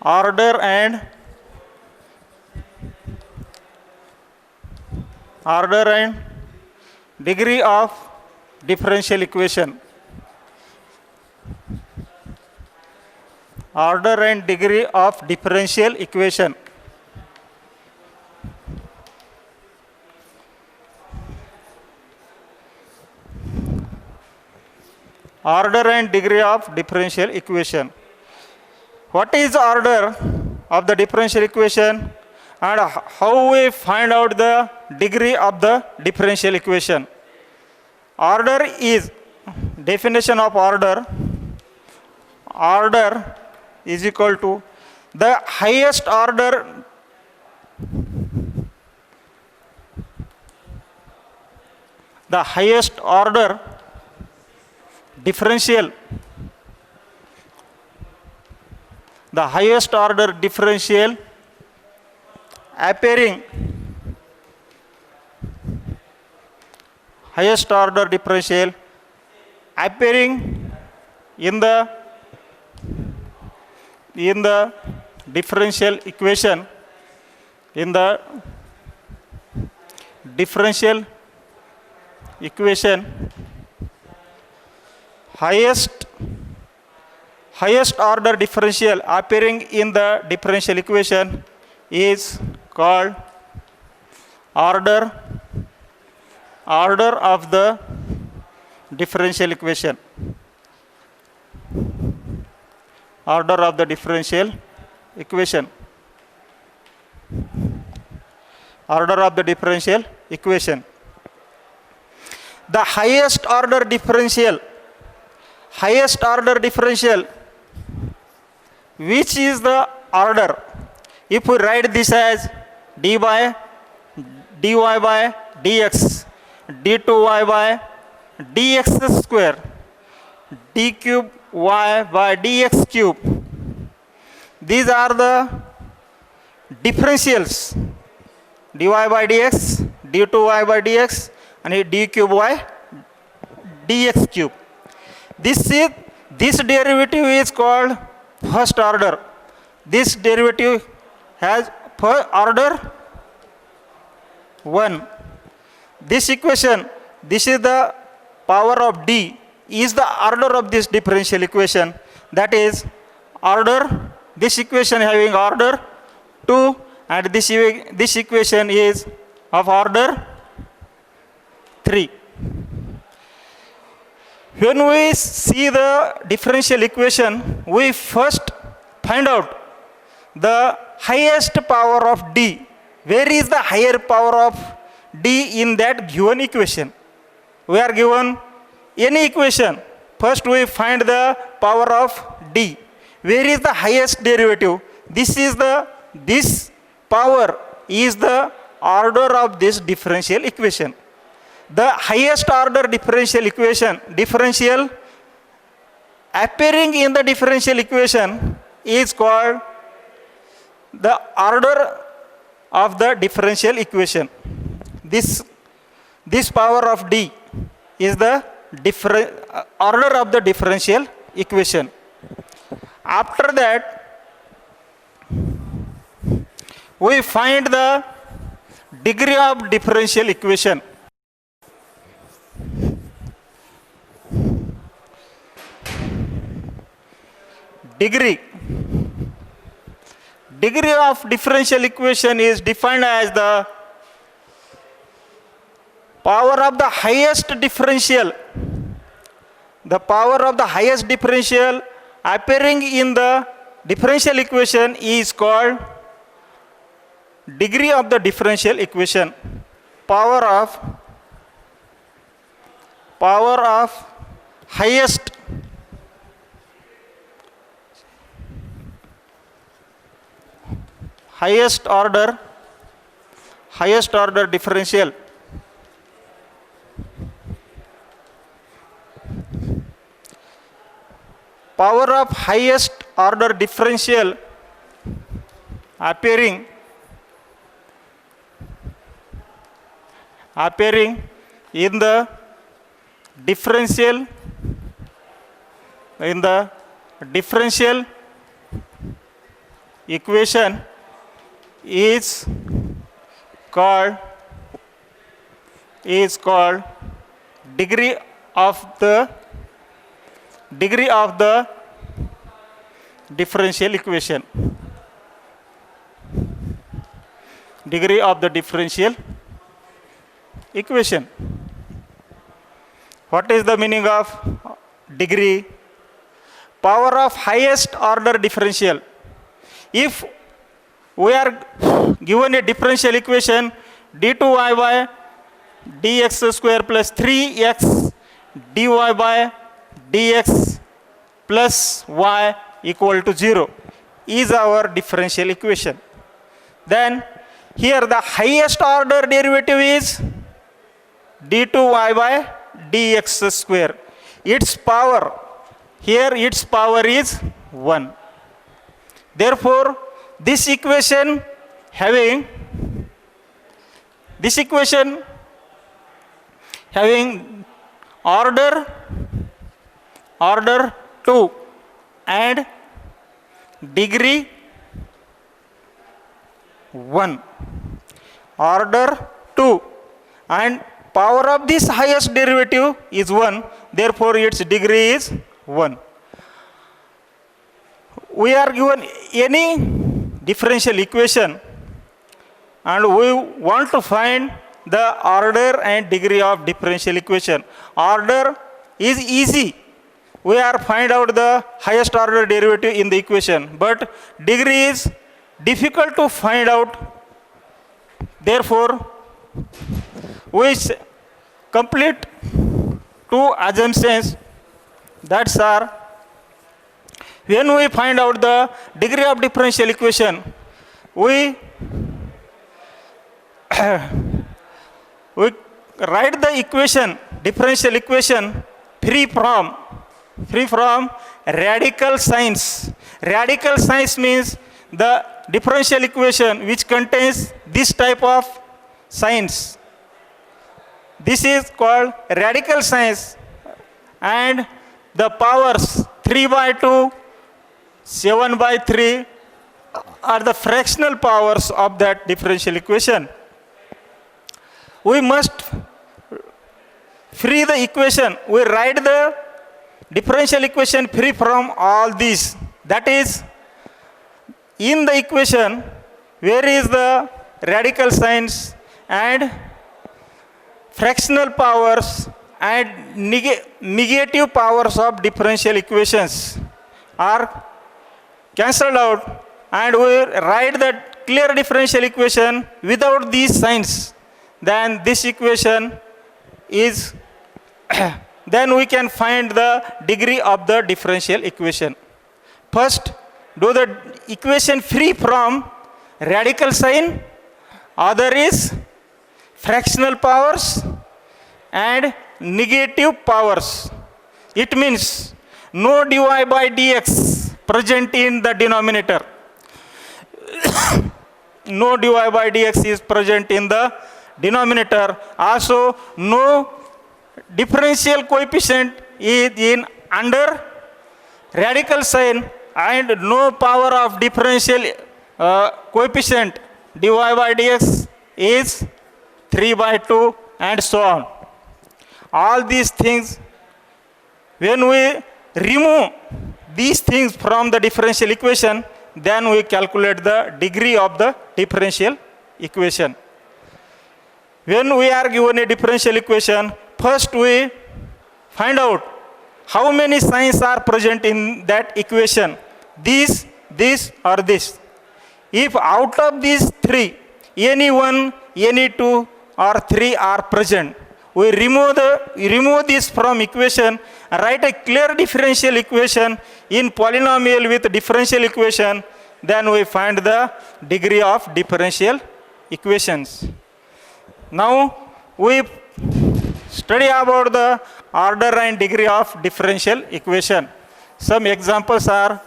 order and degree of differential equation. Order and degree of differential equation. Order and degree of differential equation. What is order of the differential equation and how we find out the degree of the differential equation? Order is, definition of order, order is equal to the highest order differential, the highest order differential appearing, highest order differential appearing in the differential equation, in the differential equation, highest order differential appearing in the differential equation is called order of the differential equation. Order of the differential equation. Order of the differential equation. The highest order differential, which is the order? If we write this as dy by dx, d2y by dx square, d cube y by dx cube, these are the differentials, dy by dx, d2y by dx, and d cube y dx cube. This derivative is called first order. This derivative has order 1. This equation, this is the power of d, is the order of this differential equation. That is order, this equation having order 2, and this equation is of order 3. When we see the differential equation, we first find out the highest power of d. Where is the higher power of d in that given equation? We are given any equation. First we find the power of d. Where is the highest derivative? This power is the order of this differential equation. The highest order differential equation, differential appearing in the differential equation is called the order of the differential equation. This power of d is the order of the differential equation. After that, we find the degree of differential equation. Degree of differential equation is defined as the power of the highest differential. The power of the highest differential appearing in the differential equation is called degree of the differential equation. Power of highest order differential. Power of highest order differential appearing in the differential equation is called degree of the differential equation. Degree of the differential equation. What is the meaning of degree? Power of highest order differential. If we are given a differential equation d2y by dx square plus 3x dy by dx plus y equal to 0 is our differential equation. Then here the highest order derivative is d2y by dx square. Its power, here its power is 1. Therefore, this equation having order 2 and degree 1. Order 2 and power of this highest derivative is 1. Therefore, its degree is 1. We are given any differential equation and we want to find the order and degree of differential equation. Order is easy. We are find out the highest order derivative in the equation, but degree is difficult to find out. Therefore, we complete two assumptions. That's are when we find out the degree of differential equation, we write the equation, differential equation, free from radical signs. Radical signs means the differential equation which contains this type of signs. This is called radical signs, and the powers 3 by 2, 7 by 3 are the fractional powers of that differential equation. We must free the equation. We write the differential equation free from all these. That is, in the equation, where is the radical signs and fractional powers and negative powers of differential equations are cancelled out, and we write that clear differential equation without these signs. Then this equation is then we can find the degree of the differential equation. First, do the equation free from radical sign, other is fractional powers and negative powers. It means no dy by dx present in the denominator. No dy by dx is present in the denominator. Also, no differential coefficient is in under radical sign, and no power of differential coefficient dy by dx is 3 by 2 and so on. All these things, when we remove these things from the differential equation, then we calculate the degree of the differential equation. When we are given a differential equation, first we find out how many signs are present in that equation. This, or this. If out of these three, any one, any two, or three are present, we remove this from equation, write a clear differential equation in polynomial with differential equation, then we find the degree of differential equations. Now we study about the order and degree of differential equation. Some examples are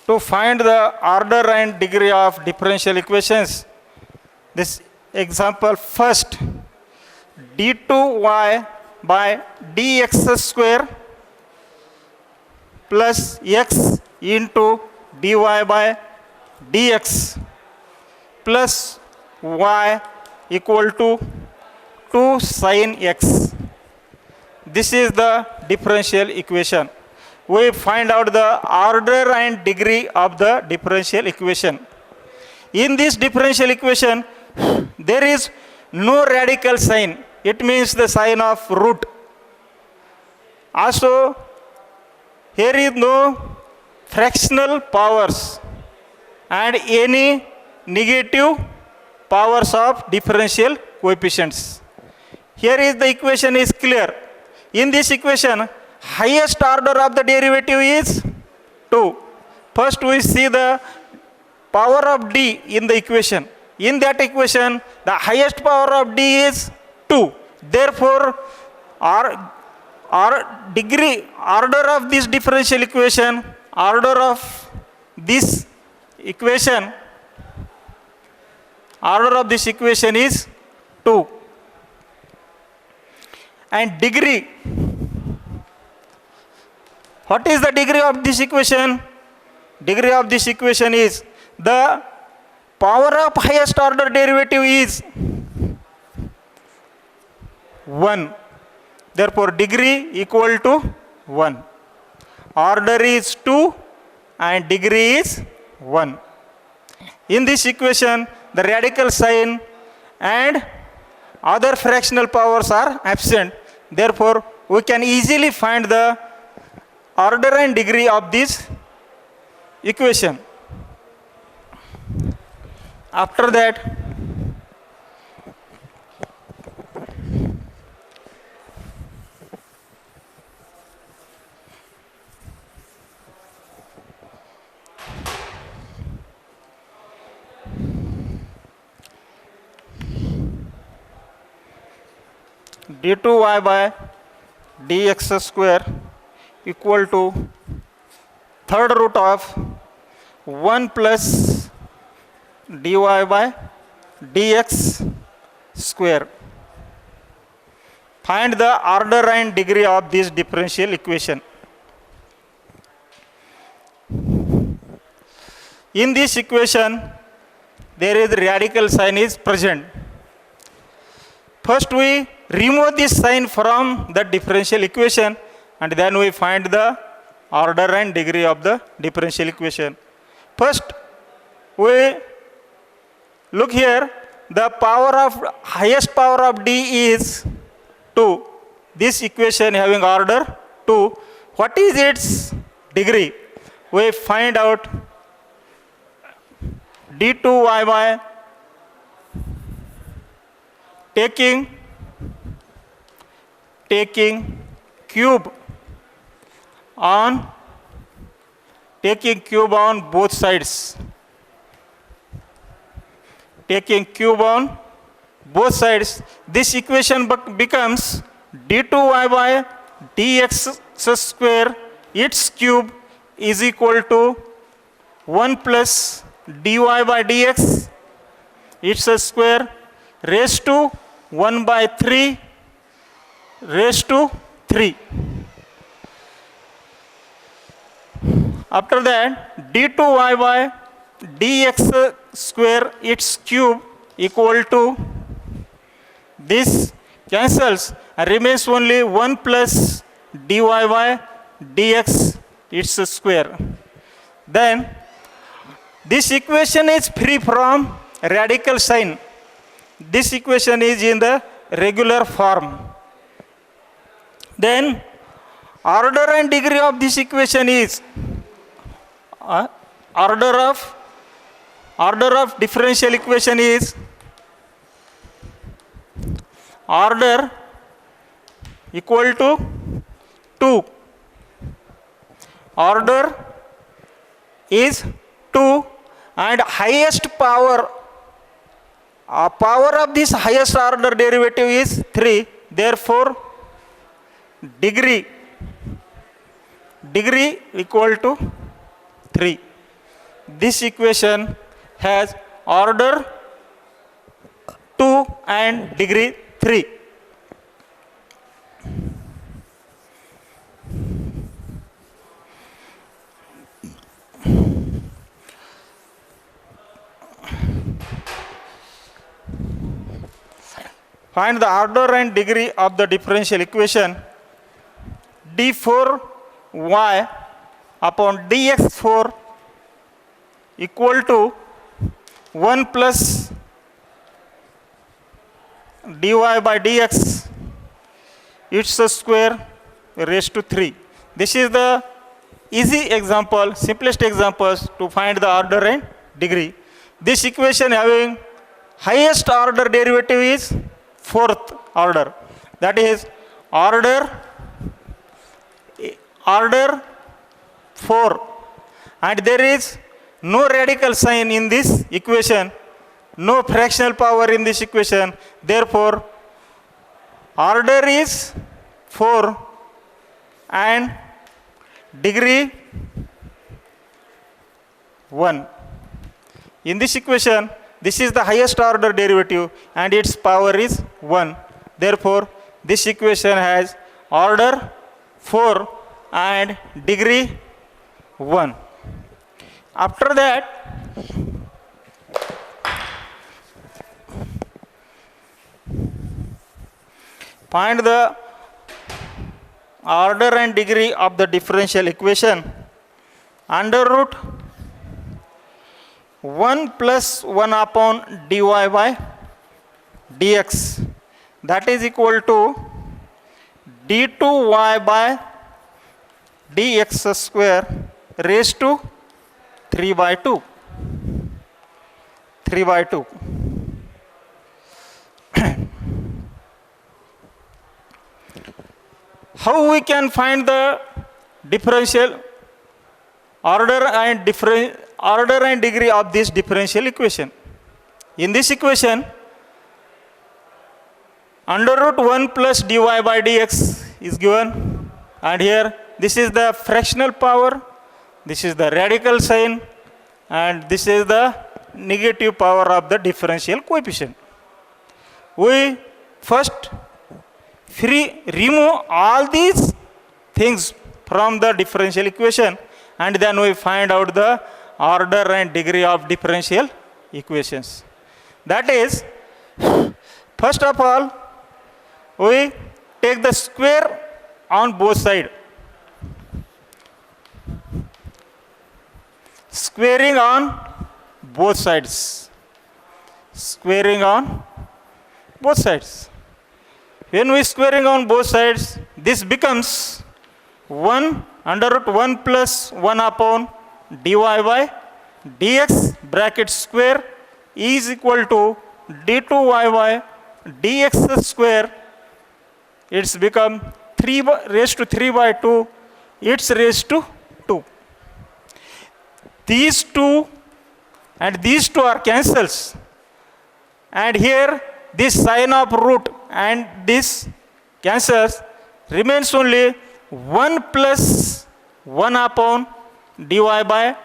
to find the order and degree of differential equations. This example first, d2y by dx square plus x into dy by dx plus y equal to 2 sin x. This is the differential equation. We find out the order and degree of the differential equation. In this differential equation, there is no radical sign. It means the sign of root. Also, here is no fractional powers and any negative powers of differential coefficients. Here is the equation is clear. In this equation, highest order of the derivative is 2. First we see the power of d in the equation. In that equation, the highest power of d is 2. Therefore, our order of this differential equation, order of this equation is 2. And degree. What is the degree of this equation? Degree of this equation is the power of highest order derivative is 1. Therefore, degree equal to 1. Order is 2 and degree is 1. In this equation, the radical sign and other fractional powers are absent. Therefore, we can easily find the order and degree of this equation. After that, d2y by dx square equal to third root of 1 plus dy by dx square. Find the order and degree of this differential equation. In this equation, there is radical sign is present. First we remove this sign from the differential equation and then we find the order and degree of the differential equation. First, we look here, the highest power of d is 2. This equation having order 2. What is its degree? We find out d2y by taking cube on both sides. Taking cube on both sides, this equation becomes d2y by dx square, its cube is equal to 1 plus dy by dx, its square, raised to 1 by 3 raised to 3. After that, d2y by dx square, its cube equal to, this cancels and remains only 1 plus dy by dx, its square. Then this equation is free from radical sign. This equation is in the regular form. Then order and degree of this equation is order of differential equation is order equal to 2. Order is 2 and highest power of this highest order derivative is 3. Therefore, degree equal to 3. this equation has order 2 and degree 3. Find the order and degree of the differential equation d4y upon dx4 equal to 1 plus dy by dx its square raised to 3. This is the easy example, simplest examples to find the order and degree. This equation having highest order derivative is fourth order, that is order 4, and there is no radical sign in this equation, no fractional power in this equation, therefore order is 4 and degree 1. In this equation, this is the highest order derivative and its power is 1. Therefore, this equation has order 4 and degree 1. After that, find the order and degree of the differential equation. Under root 1 plus 1 upon dy by dx, that is equal to d2y by dx square raised to 3 by 2. How we can find the differential order and degree of this differential equation? In this equation, under root 1 plus dy by dx is given, and here this is the fractional power, this is the radical sign, and this is the negative power of the differential coefficient. We first remove all these things from the differential equation, and then we find out the order and degree of differential equations. That is, first of all, we take the square on both sides. Squaring on both sides. When we squaring on both sides, this becomes 1 under root 1 plus 1 upon dy by dx bracket square is equal to d2y by dx square. It's become 3 raised to 3 by 2. It's raised to 2. These two and these two are cancels. And here this sign of root and this cancels, remains only 1 plus 1 upon dy by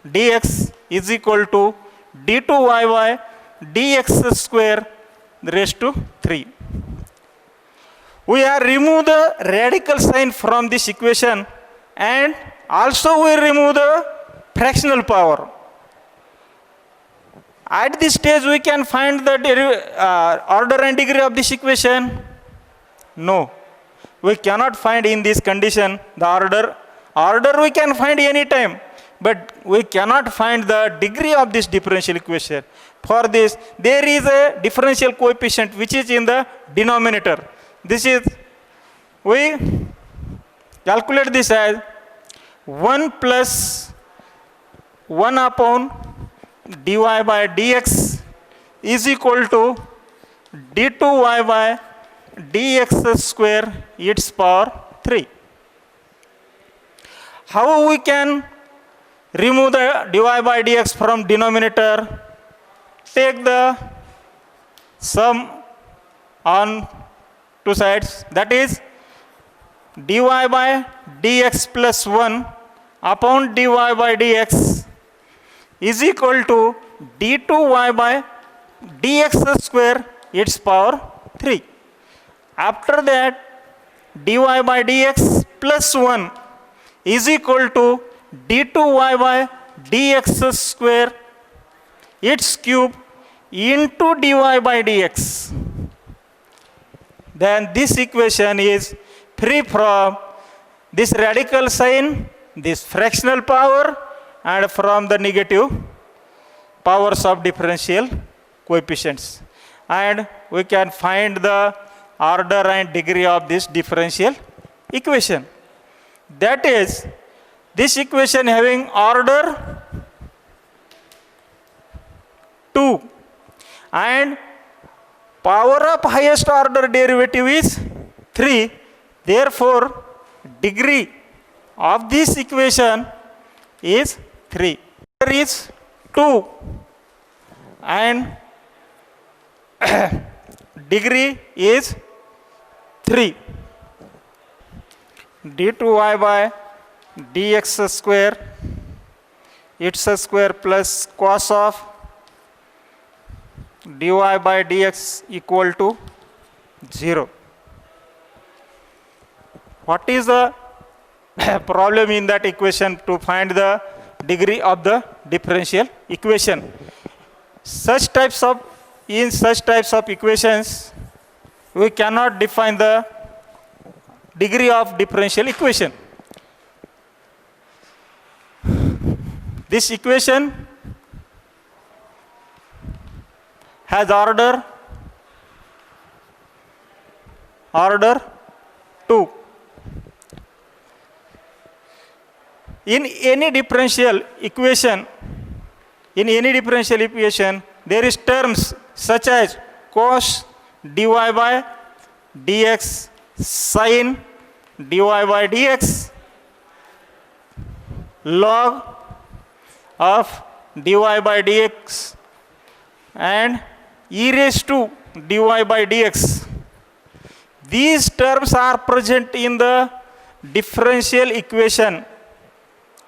dx is equal to d2y by dx square raised to 3. We have removed the radical sign from this equation, and also we remove the fractional power. At this stage, we can find the order and degree of this equation? No. We cannot find in this condition the order. Order we can find any time, but we cannot find the degree of this differential equation. For this, there is a differential coefficient which is in the denominator. This is, we calculate this as 1 plus 1 upon dy by dx is equal to d2y by dx square its power 3. How we can remove the dy by dx from denominator? Take the sum on two sides, that is dy by dx plus 1 upon dy by dx is equal to d2y by dx square its power 3. After that, dy by dx plus 1 is equal to d2y by dx square its cube into dy by dx. Then this equation is free from this radical sign, this fractional power, and from the negative powers of differential coefficients. And we can find the order and degree of this differential equation. That is, this equation having order 2 and power of highest order derivative is 3. Therefore, degree of this equation is 3. There is 2 and degree is 3. d2y by dx square its square plus cos of dy by dx equal to 0. What is the problem in that equation to find the degree of the differential equation? In such types of equations, we cannot define the degree of differential equation. This equation has order 2. In any differential equation, there is terms such as cos dy by dx, sin dy by dx, log of dy by dx, and e raised to dy by dx. These terms are present in the differential equation.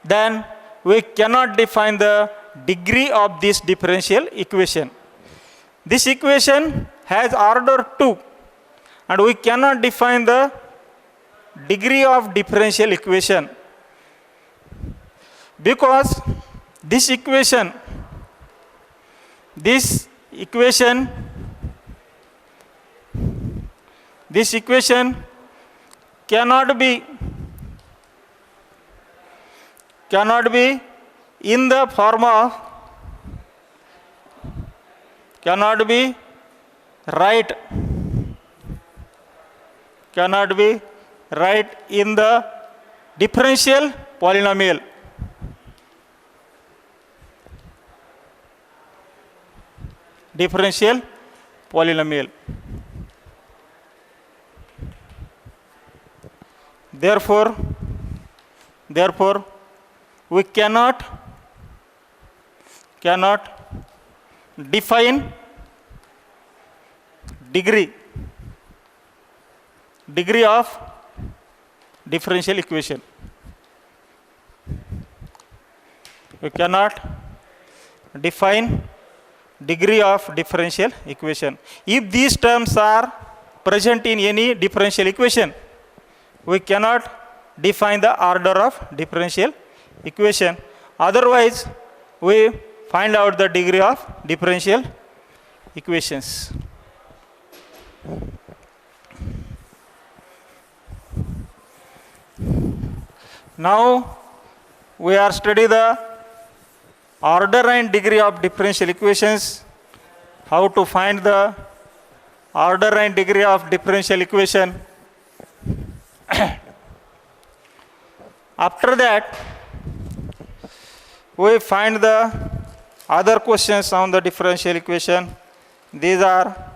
Then we cannot define the degree of this differential equation. This equation has order 2 and we cannot define the degree of differential equation because this equation cannot be in the form of, cannot be right in the differential polynomial. Therefore, we cannot define degree of differential equation. We cannot define degree of differential equation. If these terms are present in any differential equation, we cannot define the order of differential equation. Otherwise, we find out the degree of differential equations. Now, we are studying the order and degree of differential equations, how to find the order and degree of differential equation. After that, we find the other questions on the differential equation. These are